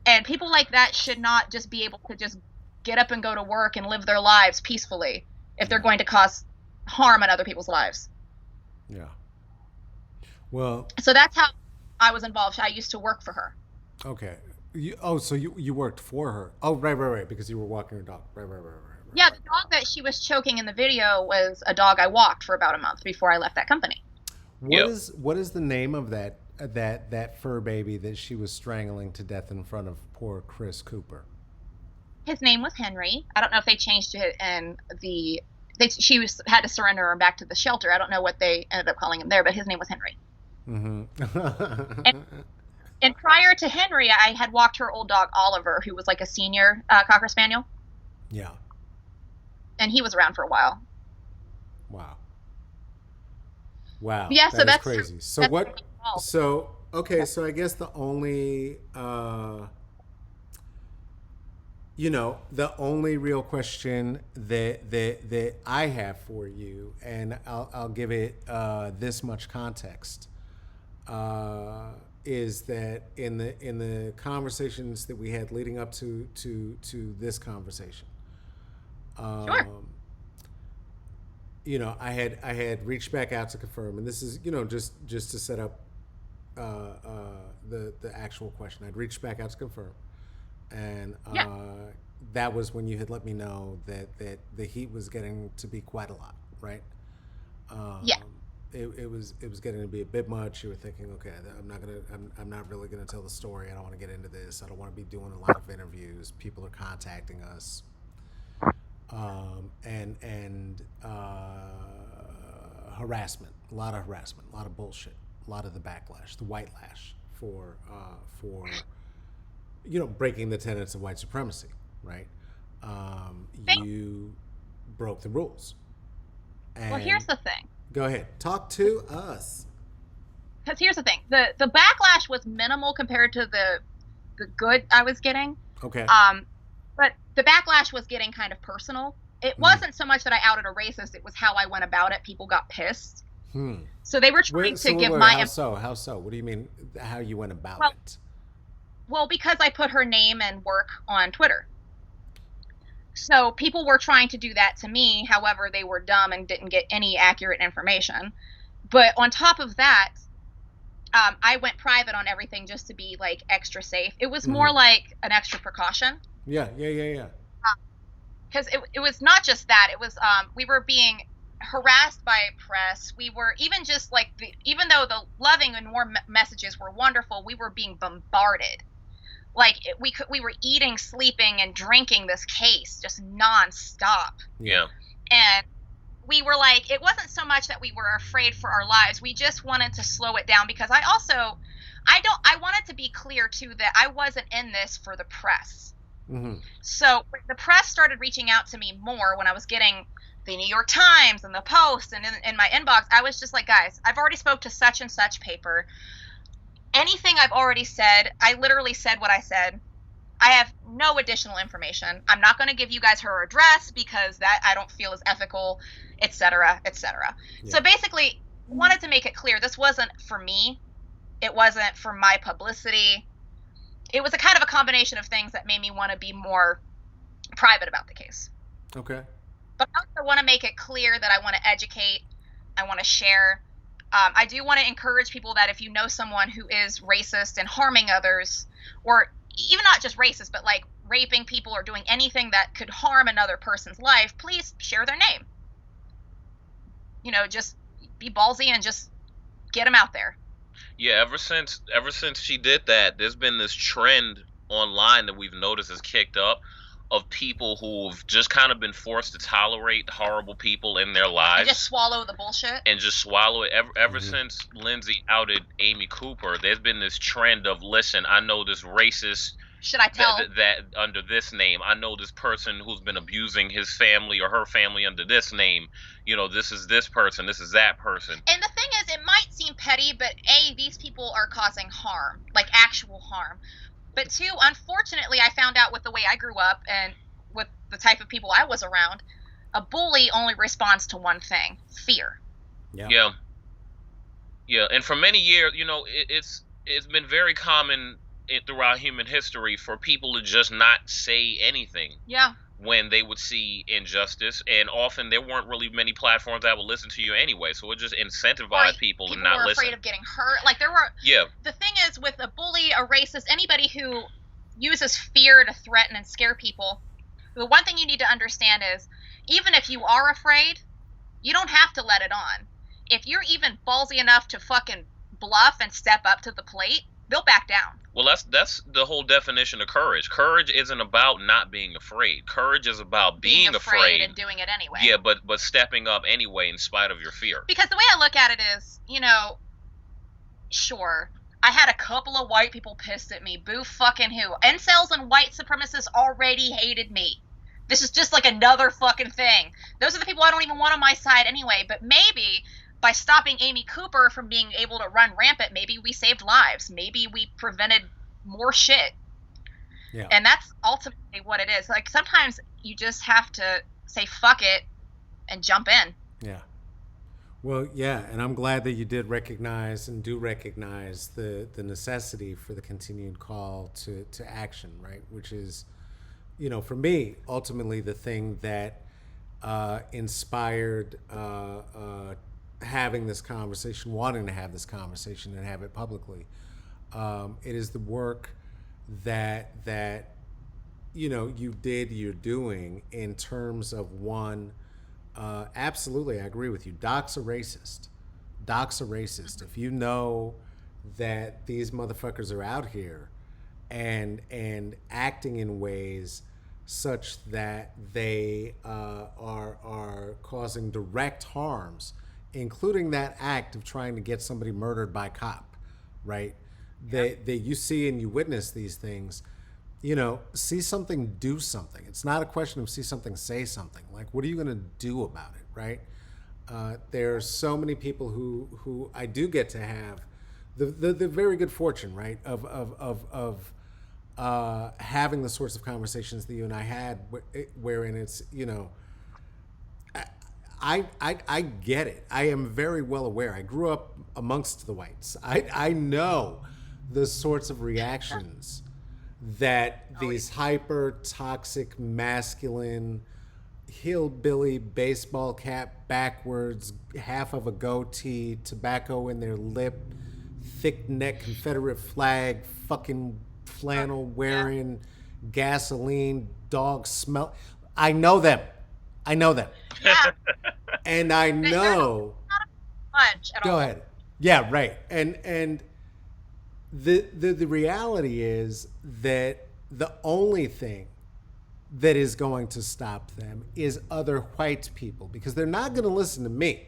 And people like that should not just be able to just get up and go to work and live their lives peacefully if they're going to cause harm in other people's lives. Yeah. Well, so that's how I was involved. I used to work for her. Okay. So you worked for her. Oh, right, because you were walking her dog. Right. Yeah, the dog that she was choking in the video was a dog I walked for about a month before I left that company. What is the name of that fur baby that she was strangling to death in front of poor Chris Cooper? His name was Henry. I don't know if they changed it in the had to surrender him back to the shelter. I don't know what they ended up calling him there, but his name was Henry. Mm-hmm. And prior to Henry, I had walked her old dog Oliver, who was like a senior Cocker Spaniel. Yeah. And he was around for a while. Wow. Wow. Yeah, so that's crazy. So that's what? So okay. So I guess the only, the only real question that I have for you, and I'll give it this much context, is that in the conversations that we had leading up to this conversation, Sure. I had reached back out to confirm, and this is just to set up the actual question. I'd reached back out to confirm, and that was when you had let me know that the heat was getting to be quite a lot, right? Yeah. It was getting to be a bit much. You were thinking, okay, I'm not really gonna tell the story. I don't want to get into this. I don't want to be doing a lot of interviews. People are contacting us. And harassment, a lot of harassment, a lot of bullshit, a lot of the backlash, the white-lash for breaking the tenets of white supremacy, right? You broke the rules. And well, here's the thing. Go ahead, talk to us. Because here's the thing: the backlash was minimal compared to the good I was getting. Okay. But the backlash was getting kind of personal. It wasn't so much that I outed a racist; it was how I went about it. People got pissed. So they were trying to give my. How so? What do you mean? How you went about it? Well, because I put her name and work on Twitter. So people were trying to do that to me. However, they were dumb and didn't get any accurate information. But on top of that, I went private on everything just to be like extra safe. It was more like an extra precaution. Yeah. Because it was not just that. It was we were being harassed by press. We were even just like even though the loving and warm messages were wonderful, we were being bombarded. Like we were eating, sleeping, and drinking this case just nonstop. Yeah. And we were like, it wasn't so much that we were afraid for our lives. We just wanted to slow it down because I wanted to be clear too that I wasn't in this for the press. So the press started reaching out to me more when I was getting the New York Times and the Post and in my inbox. I was just like, guys, I've already spoke to such and such paper. Anything I've already said, I literally said what I said. I have no additional information. I'm not going to give you guys her address because that I don't feel is ethical, etc., etc. Yeah. So basically, wanted to make it clear this wasn't for me. It wasn't for my publicity. It was a kind of a combination of things that made me want to be more private about the case. Okay. But I also want to make it clear that I want to educate. I want to share. I do want to encourage people that if you know someone who is racist and harming others, or even not just racist, but like raping people or doing anything that could harm another person's life, please share their name. Just be ballsy and just get them out there. Yeah, ever since she did that, there's been this trend online that we've noticed has kicked up of people who've just kind of been forced to tolerate horrible people in their lives. And just swallow the bullshit. And just swallow it. Ever since Lindsay outed Amy Cooper, there's been this trend of, listen, I know this racist. Should I tell? That under this name. I know this person who's been abusing his family or her family under this name. This is this person. This is that person. And the thing is, it might seem petty, but A, these people are causing harm, like actual harm. But two, unfortunately, I found out with the way I grew up and with the type of people I was around, a bully only responds to one thing: fear. Yeah. And for many years, it's been very common throughout human history for people to just not say anything. Yeah. When they would see injustice, and often there weren't really many platforms that would listen to you anyway, so it just incentivized people to not listen. People were afraid of getting hurt. Like there were. Yeah. The thing is, with a bully, a racist, anybody who uses fear to threaten and scare people, the one thing you need to understand is, even if you are afraid, you don't have to let it on. If you're even ballsy enough to fucking bluff and step up to the plate, they'll back down. Well, that's the whole definition of courage. Courage isn't about not being afraid. Courage is about being afraid and doing it anyway. Yeah, but stepping up anyway in spite of your fear. Because the way I look at it is, sure, I had a couple of white people pissed at me. Boo fucking who. Incels and white supremacists already hated me. This is just like another fucking thing. Those are the people I don't even want on my side anyway. But maybe by stopping Amy Cooper from being able to run rampant, maybe we saved lives. Maybe we prevented more shit. Yeah. And that's ultimately what it is. Like, sometimes you just have to say fuck it and jump in. Yeah. Well, yeah, and I'm glad that you did recognize and do recognize the necessity for the continued call to action, right? Which is, for me, ultimately the thing that inspired having this conversation, wanting to have this conversation and have it publicly. It is the work that you're doing in terms of one. Absolutely, I agree with you. Docs are racist. If you know that these motherfuckers are out here and acting in ways such that they are causing direct harms, including that act of trying to get somebody murdered by cop, right? That you see and you witness these things. See something, do something. It's not a question of see something, say something. Like, what are you going to do about it, right? There's so many people who I do get to have the very good fortune, right, of having the sorts of conversations that you and I had, wherein it's, I get it. I am very well aware. I grew up amongst the whites. I know the sorts of reactions that these hyper toxic, masculine, hillbilly, baseball cap backwards, half of a goatee, tobacco in their lip, thick neck Confederate flag, fucking flannel wearing, gasoline, dog smell. I know them. Yeah. And I know. Not much at all. Go ahead. Yeah, right. And the reality is that the only thing that is going to stop them is other white people, because they're not going to listen to me.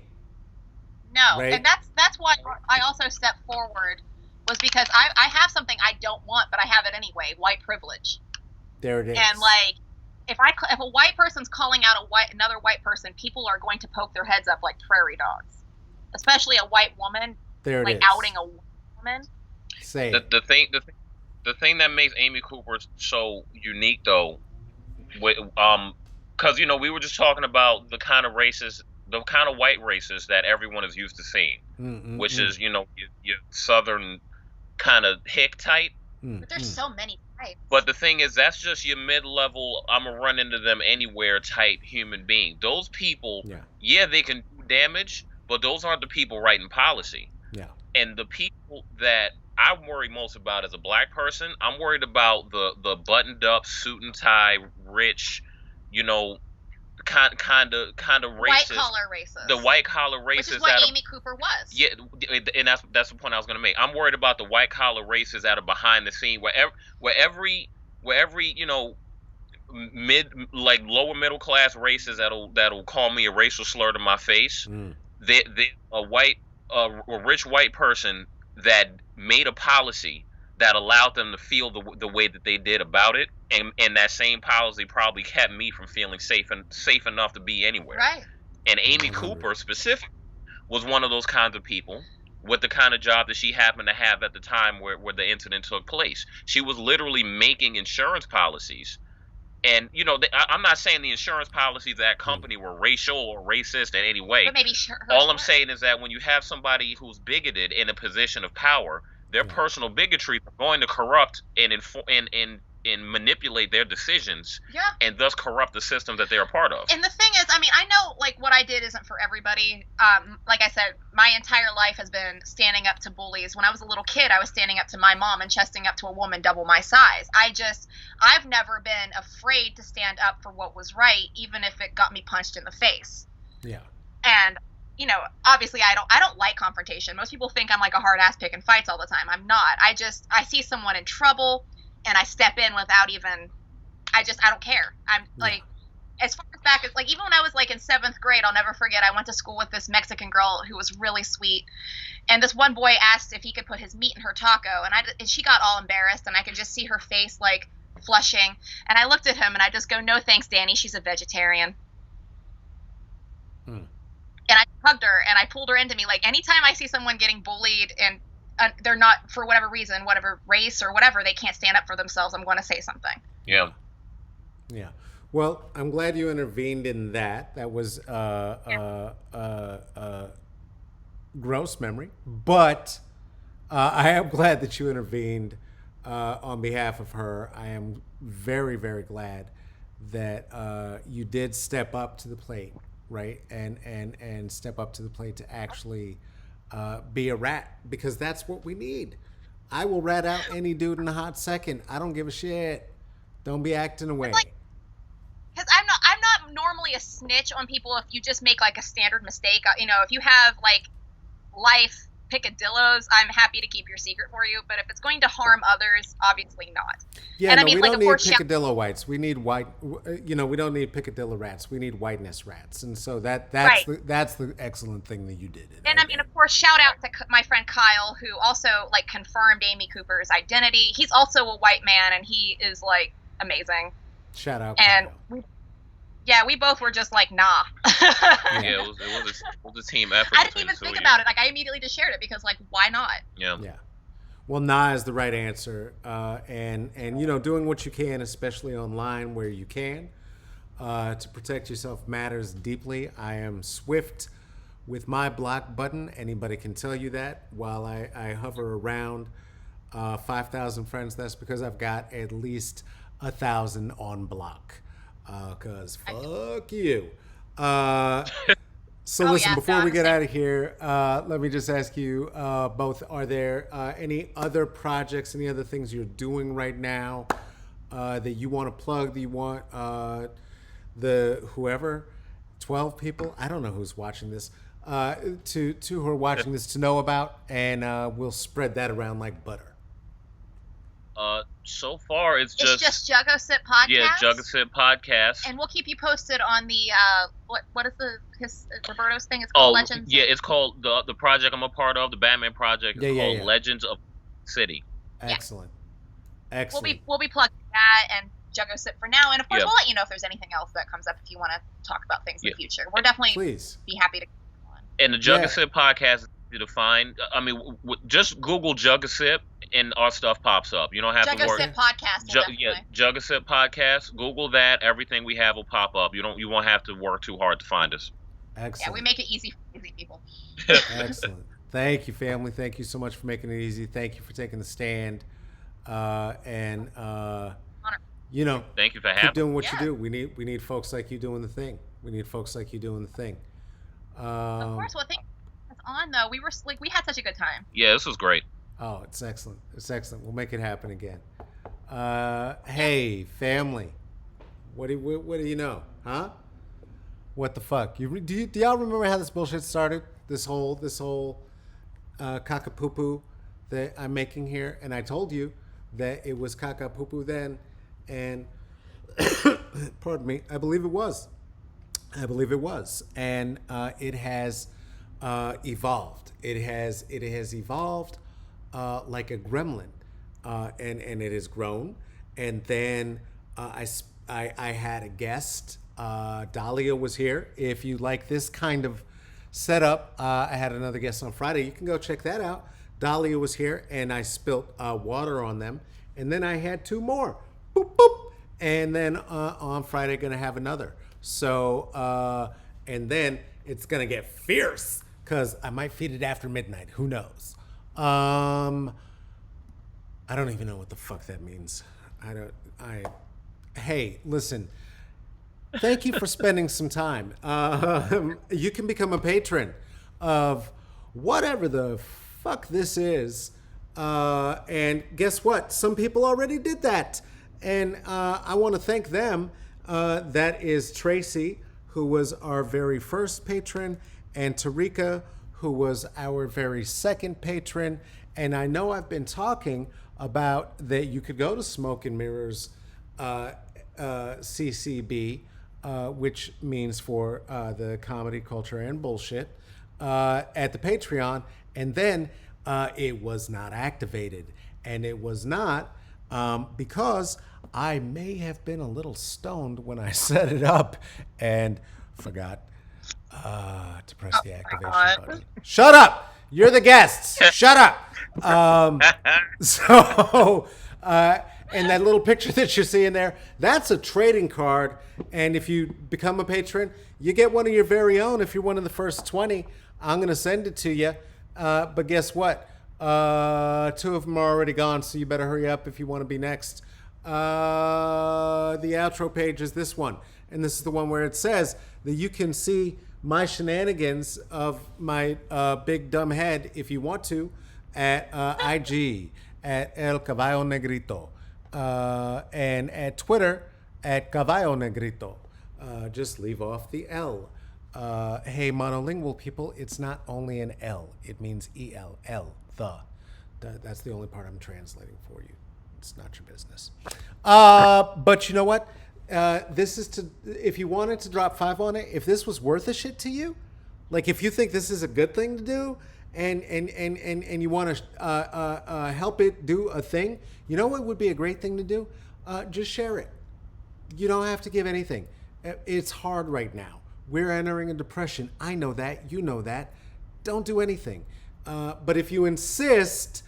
No, right? And that's why I also stepped forward, was because I have something I don't want, but I have it anyway. White privilege. There it is. And like, if a white person's calling out another white person, people are going to poke their heads up like prairie dogs, especially a white woman. There it like is. Outing a woman. Say the thing that makes Amy Cooper so unique, though, because we were just talking about the kind of white races that everyone is used to seeing, which is your southern kind of hick type. But there's so many types. But the thing is, that's just your mid-level, I'm gonna run into them anywhere type human being. Those people, they can do damage, but those aren't the people writing policy. Yeah. And the people that I worry most about as a black person, I'm worried about the buttoned up, suit and tie, rich, kind of racist. White collar racist. The white collar racist. Which is what Amy Cooper was. Yeah, and that's the point I was going to make. I'm worried about the white collar racists that are behind the scene, where every mid, like lower middle class racists that'll call me a racial slur to my face. A rich white person that made a policy that allowed them to feel the way that they did about it, and that same policy probably kept me from feeling safe enough to be anywhere. Right. And Amy Cooper specifically was one of those kinds of people with the kind of job that she happened to have at the time where the incident took place. She was literally making insurance policies. And, I'm not saying the insurance policies of that company were racial or racist in any way. But maybe all I'm saying is that when you have somebody who's bigoted in a position of power, their personal bigotry are going to corrupt and manipulate their decisions, and thus corrupt the system that they're a part of. And the thing is, I know like what I did isn't for everybody. Like I said, my entire life has been standing up to bullies. When I was a little kid, I was standing up to my mom and chesting up to a woman double my size. I've never been afraid to stand up for what was right, even if it got me punched in the face. Yeah. And obviously I don't like confrontation. Most people think I'm like a hard ass picking fights all the time. I'm not. I see someone in trouble and I step in without even, I don't care. I'm like, as far as back as like, even when I was like in 7th grade, I'll never forget, I went to school with this Mexican girl who was really sweet. And this one boy asked if he could put his meat in her taco. And she got all embarrassed, and I could just see her face like flushing. And I looked at him and I just go, "No thanks, Danny. She's a vegetarian." And I hugged her and I pulled her into me. Like, anytime I see someone getting bullied and they're not, for whatever reason, whatever race or whatever, they can't stand up for themselves, I'm going to say something. Yeah. Yeah. Well, I'm glad you intervened in that. That was gross memory. But I am glad that you intervened on behalf of her. I am very, very glad that you did step up to the plate, right? And step up to the plate to actually be a rat, because that's what we need. I will rat out any dude in a hot second. I don't give a shit. Don't be acting away. Because I'm not normally a snitch on people if you just make like a standard mistake. If you have like life picadillos, I'm happy to keep your secret for you. But if it's going to harm others, obviously not. Yeah, and no, I mean, we like, don't of need course, picadillo whites. We need white. We don't need picadillo rats. We need whiteness rats. And so that's the excellent thing that you did. And I mean, of course, shout out to my friend Kyle, who also like confirmed Amy Cooper's identity. He's also a white man, and he is like amazing. Shout out. And we both were just like, nah. Yeah, it was a team effort. I didn't even think about it. Like, I immediately just shared it because, like, why not? Yeah. Yeah. Well, nah is the right answer. And doing what you can, especially online where you can, to protect yourself matters deeply. I am swift with my block button. Anybody can tell you that. While I hover around 5,000 friends, that's because I've got at least 1,000 on block. Because fuck you. So listen, before we get out of here, let me just ask you both, are there any other projects, any other things you're doing right now that you want to plug, that you want the whoever, 12 people, I don't know who's watching this, to who are watching this to know about, and we'll spread that around like butter. So far it's just Juggo Sit Podcast. Yeah, Juggo Sit Podcast. And we'll keep you posted on the what is Roberto's thing? It's called Legends. Yeah, it's called the project I'm a part of, the Batman project. It's called Legends of City. Excellent. Yeah. Excellent. We'll be plugging that and Juggo Sit for now, and of course we'll let you know if there's anything else that comes up if you want to talk about things in the future. We're definitely be happy to come on. And the Juggo Sit Podcast is easy to find. I mean, just Google Juggo Sit and our stuff pops up. You don't have to worry. Juggo Sit Podcast. Juggo Sit Podcast. Google that. Everything we have will pop up. You won't have to work too hard to find us. Excellent. Yeah, we make it easy for easy people. Excellent. Thank you, family. Thank you so much for making it easy. Thank you for taking the stand. And thank you for having keep doing what you do. We need folks like you doing the thing. We need folks like you doing the thing. Of course. Well, I think that's on though. We had such a good time. Yeah, this was great. Oh, it's excellent. It's excellent. We'll make it happen again. Hey, family. What do you know? Huh? What the fuck? Do y'all remember how this bullshit started? This whole caca-poo-poo that I'm making here? And I told you that it was caca-poo-poo then. And, pardon me, I believe it was. And it has evolved. It has evolved like a gremlin, and it has grown. And then I had a guest. Dahlia was here. If you like this kind of setup, I had another guest on Friday. You can go check that out. Dahlia was here, and I spilt water on them. And then I had 2 more. Boop, boop. And then on Friday, going to have another. So, and then it's going to get fierce because I might feed it after midnight. Who knows? I don't even know what the fuck that means. Hey, listen. Thank you for spending some time. You can become a patron of whatever the fuck this is. And guess what? Some people already did that. And I want to thank them. That is Tracy, who was our very first patron. and Tarika, who was our very second patron. And I know I've been talking about that you could go to Smoke and Mirrors CCB, which means for the comedy, culture, and bullshit, at the Patreon. And then it was not activated. And it was not because I may have been a little stoned when I set it up and forgot to press the activation button. Shut up! You're the guests. Shut up. And that little picture that you're seeing there, that's a trading card. And if you become a patron, you get one of your very own. If you're one of the first 20, I'm going to send it to you. But guess what? 2 of them are already gone, so you better hurry up if you want to be next. The outro page is this one. And this is the one where it says that you can see my shenanigans of my big dumb head, if you want to, at IG, at El Caballo Negrito, and at Twitter, at Caballo Negrito. Just leave off the L. Hey, monolingual people, it's not only an L. It means E-L-L, the. That's the only part I'm translating for you. It's not your business. But you know what? This is to, if you wanted to drop 5 on it, if this was worth a shit to you, like if you think this is a good thing to do and you want to help it do a thing, you know what would be a great thing to do? Just share it. You don't have to give anything. It's hard right now. We're entering a depression. I know that. You know that. Don't do anything. But if you insist,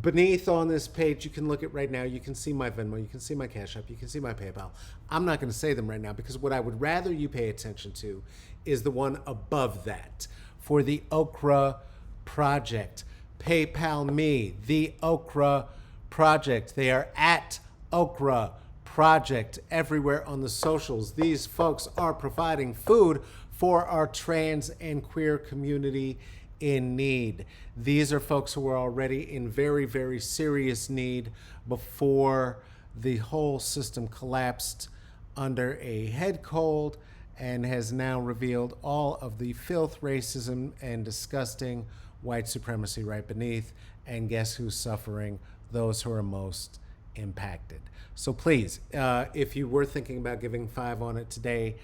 beneath on this page, you can look at right now. You can see my Venmo. You can see my Cash App. You can see my PayPal. I'm not going to say them right now because what I would rather you pay attention to is the one above that for the Okra Project. PayPal me, the Okra Project. They are at Okra Project everywhere on the socials. These folks are providing food for our trans and queer community in need. These are folks who are already in very, very serious need before the whole system collapsed under a head cold and has now revealed all of the filth, racism, and disgusting white supremacy right beneath. And guess who's suffering? Those who are most impacted. So please, if you were thinking about giving 5 on it today,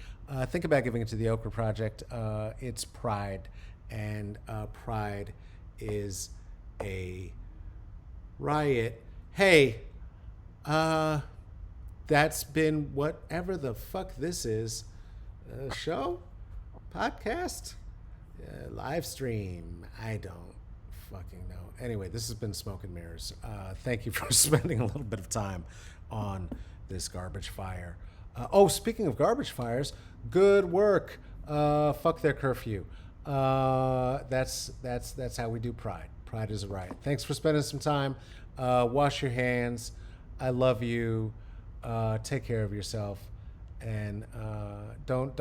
think about giving it to the Okra Project. It's Pride. And Pride is a riot. Hey, that's been whatever the fuck this is. Show? Podcast? Live stream? I don't fucking know. Anyway, this has been Smoke and Mirrors. Thank you for spending a little bit of time on this garbage fire. Speaking of garbage fires, good work. Fuck their curfew. That's how we do Pride. Pride is a riot. Thanks for spending some time. Wash your hands. I love you. Take care of yourself, and don't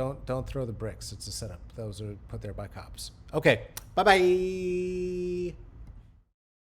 throw the bricks. It's a setup. Those are put there by cops. Okay. Bye bye.